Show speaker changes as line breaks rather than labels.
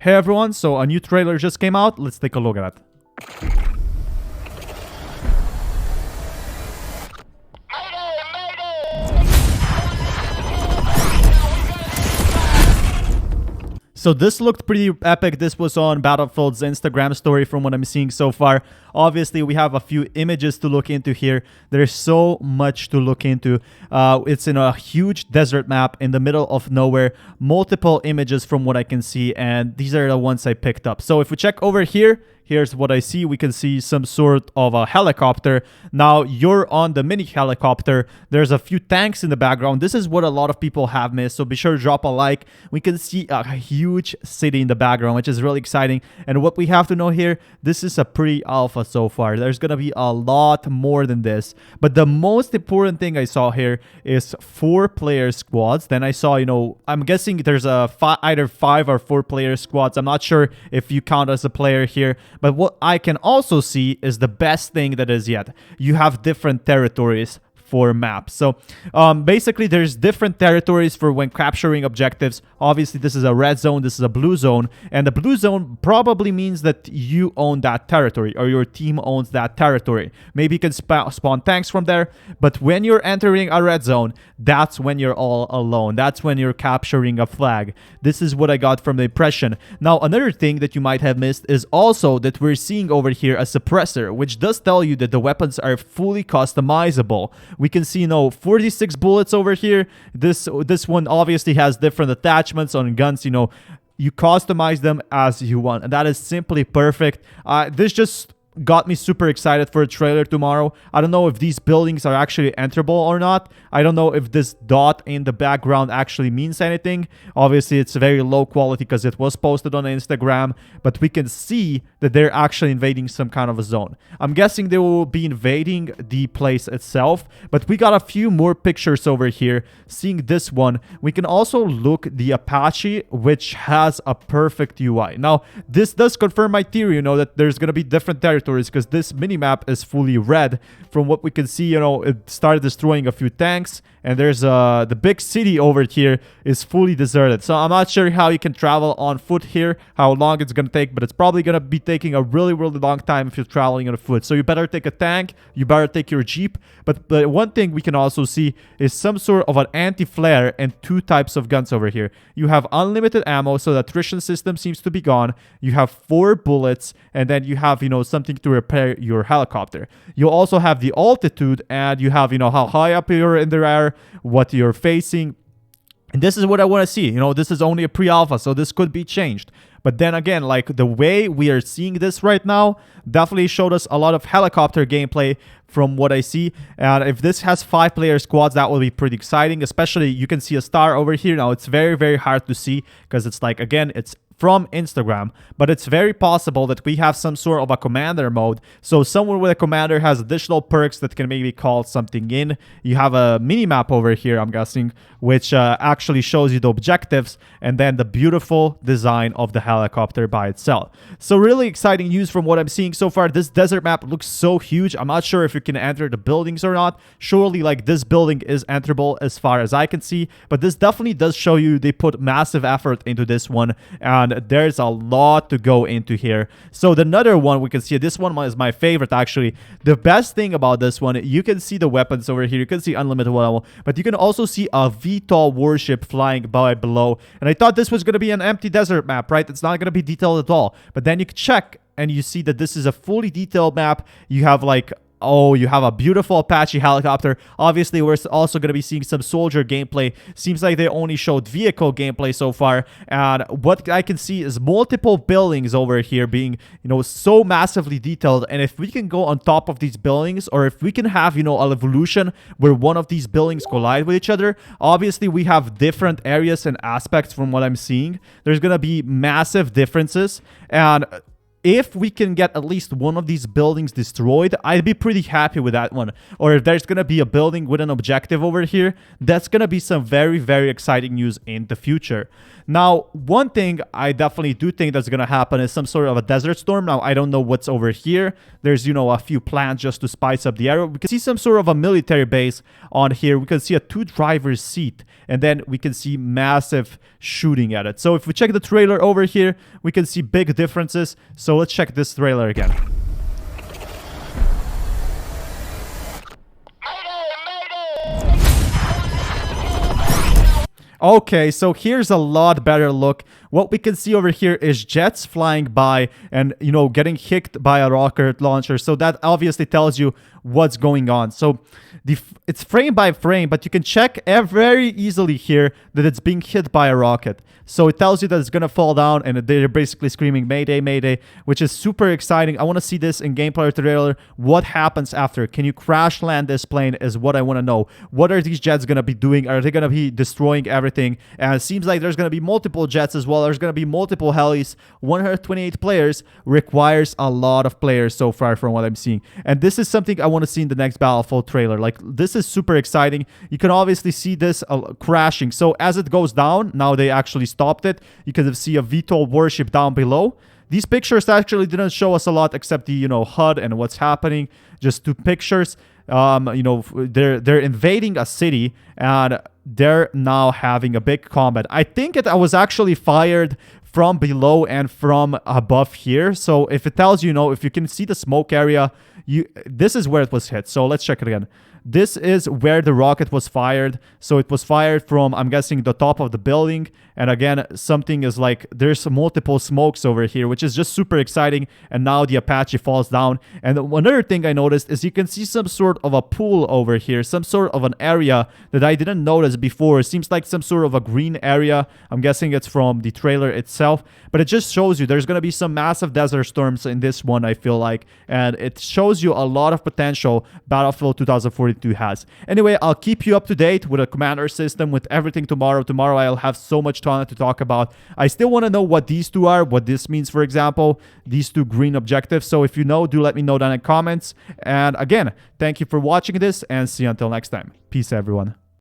Hey everyone, so a new trailer just came out. Let's take a look at it. So this looked pretty epic. This was on Battlefield's Instagram story from what I'm seeing so far. Obviously, we have a few images to look into here. There's so much to look into. It's in a huge desert map in the middle of nowhere. Multiple images from what I can see, and these are the ones I picked up. So if we check over here, here's what I see. We can see some sort of a helicopter. Now, you're on the mini helicopter. There's a few tanks in the background. This is what a lot of people have missed, so be sure to drop a like. We can see a huge city in the background, which is really exciting. And what we have to know here, this is a pre-alpha so far. There's going to be a lot more than this. But the most important thing I saw here is 4-player squads. Then I saw, I'm guessing there's either 5 or 4-player squads. I'm not sure if you count as a player here. But what I can also see is the best thing that is yet. You have different territories for maps. So basically there's different territories for when capturing objectives. Obviously this is a red zone, this is a blue zone, and the blue zone probably means that you own that territory or your team owns that territory. Maybe you can spawn tanks from there, but when you're entering a red zone, that's when you're all alone. That's when you're capturing a flag. This is what I got from the impression. Now another thing that you might have missed is also that we're seeing over here a suppressor, which does tell you that the weapons are fully customizable. We can see, 46 bullets over here. This one obviously has different attachments on guns. You customize them as you want, and that is simply perfect. This just got me super excited for a trailer tomorrow. I don't know if these buildings are actually enterable or not. I don't know if this dot in the background actually means anything. Obviously, it's very low quality because it was posted on Instagram, but we can see that they're actually invading some kind of a zone. I'm guessing they will be invading the place itself, but we got a few more pictures over here. Seeing this one, we can also look the Apache, which has a perfect UI. Now, this does confirm my theory, that there's going to be different territories, because this minimap is fully red. From what we can see, it started destroying a few tanks, and there's the big city over here is fully deserted. So I'm not sure how you can travel on foot here, how long it's gonna take, but it's probably gonna be taking a really long time if you're traveling on foot. So you better take a tank, you better take your jeep. But the one thing we can also see is some sort of an anti-flare and 2 types of guns over here. You have unlimited ammo, so the attrition system seems to be gone. You have 4 bullets, and then you have something to repair your helicopter. You also have the altitude, and you have how high up you're in the air, what you're facing. And this is what I want to see. This is only a pre-alpha, so this could be changed. But then again, like the way we are seeing this right now definitely showed us a lot of helicopter gameplay from what I see. And if this has 5-player squads, that will be pretty exciting. Especially, you can see a star over here. Now, it's very hard to see because it's like, again, it's from Instagram, but it's very possible that we have some sort of a commander mode. So someone with a commander has additional perks that can maybe call something in. You have a mini map over here, I'm guessing, which actually shows you the objectives and then the beautiful design of the helicopter by itself. So really exciting news from what I'm seeing so far. This desert map looks so huge. I'm not sure if you can enter the buildings or not. Surely, like, this building is enterable as far as I can see, but this definitely does show you they put massive effort into this one, and there's a lot to go into here. So another one we can see, this one is my favorite actually. The best thing about this one, you can see the weapons over here. You can see unlimited ammo, but you can also see a VTOL warship flying by below. And I thought this was going to be an empty desert map, right? It's not going to be detailed at all. But then you can check and you see that this is a fully detailed map. You have like, oh, you have a beautiful Apache helicopter. Obviously, we're also going to be seeing some soldier gameplay. Seems like they only showed vehicle gameplay so far. And what I can see is multiple buildings over here being, so massively detailed. And if we can go on top of these buildings, or if we can have, an evolution where one of these buildings collide with each other, obviously we have different areas and aspects from what I'm seeing. There's going to be massive differences. And if we can get at least one of these buildings destroyed, I'd be pretty happy with that one. Or if there's going to be a building with an objective over here, that's going to be some very, very exciting news in the future. Now, one thing I definitely do think that's going to happen is some sort of a desert storm. Now, I don't know what's over here. There's, you know, a few plants just to spice up the area. We can see some sort of a military base on here. We can see a 2-driver's seat, and then we can see massive shooting at it. So if we check the trailer over here, we can see big differences. So let's check this trailer again. Okay, so here's a lot better look. What we can see over here is jets flying by and, you know, getting hit by a rocket launcher. So that obviously tells you what's going on. So it's frame by frame, but you can check very easily here that it's being hit by a rocket. So it tells you that it's going to fall down, and they're basically screaming Mayday, Mayday, which is super exciting. I want to see this in gameplay trailer. What happens after? Can you crash land this plane is what I want to know. What are these jets going to be doing? Are they going to be destroying everything? And it seems like there's going to be multiple jets as well. There's going to be multiple helis. 128 players requires a lot of players so far from what I'm seeing. And this is something I want to see in the next Battlefield trailer. Like, this is super exciting. You can obviously see this crashing. So as it goes down, now they actually stopped it. You can see a VTOL warship down below. These pictures actually didn't show us a lot except the, you know, HUD and what's happening. Just 2 pictures. You know, they're invading a city, and they're now having a big combat. I think it was actually fired from below and from above here. So if it tells you, you know, if you can see the smoke area, this is where it was hit. So let's check it again. This is where the rocket was fired. So it was fired from, I'm guessing, the top of the building. And again, something is like, there's multiple smokes over here, which is just super exciting. And now the Apache falls down. And another thing I noticed is you can see some sort of a pool over here, some sort of an area that I didn't notice before. It seems like some sort of a green area. I'm guessing it's from the trailer itself. But it just shows you there's going to be some massive desert storms in this one, I feel like. And it shows you a lot of potential Battlefield 2042 has. Anyway, I'll keep you up to date with a commander system, with everything tomorrow. Tomorrow I'll have so much to talk about. I still want to know what these 2 are, what this means, for example, these 2 green objectives. So if you know, do let me know down in the comments. And again, thank you for watching this, and see you until next time. Peace, everyone.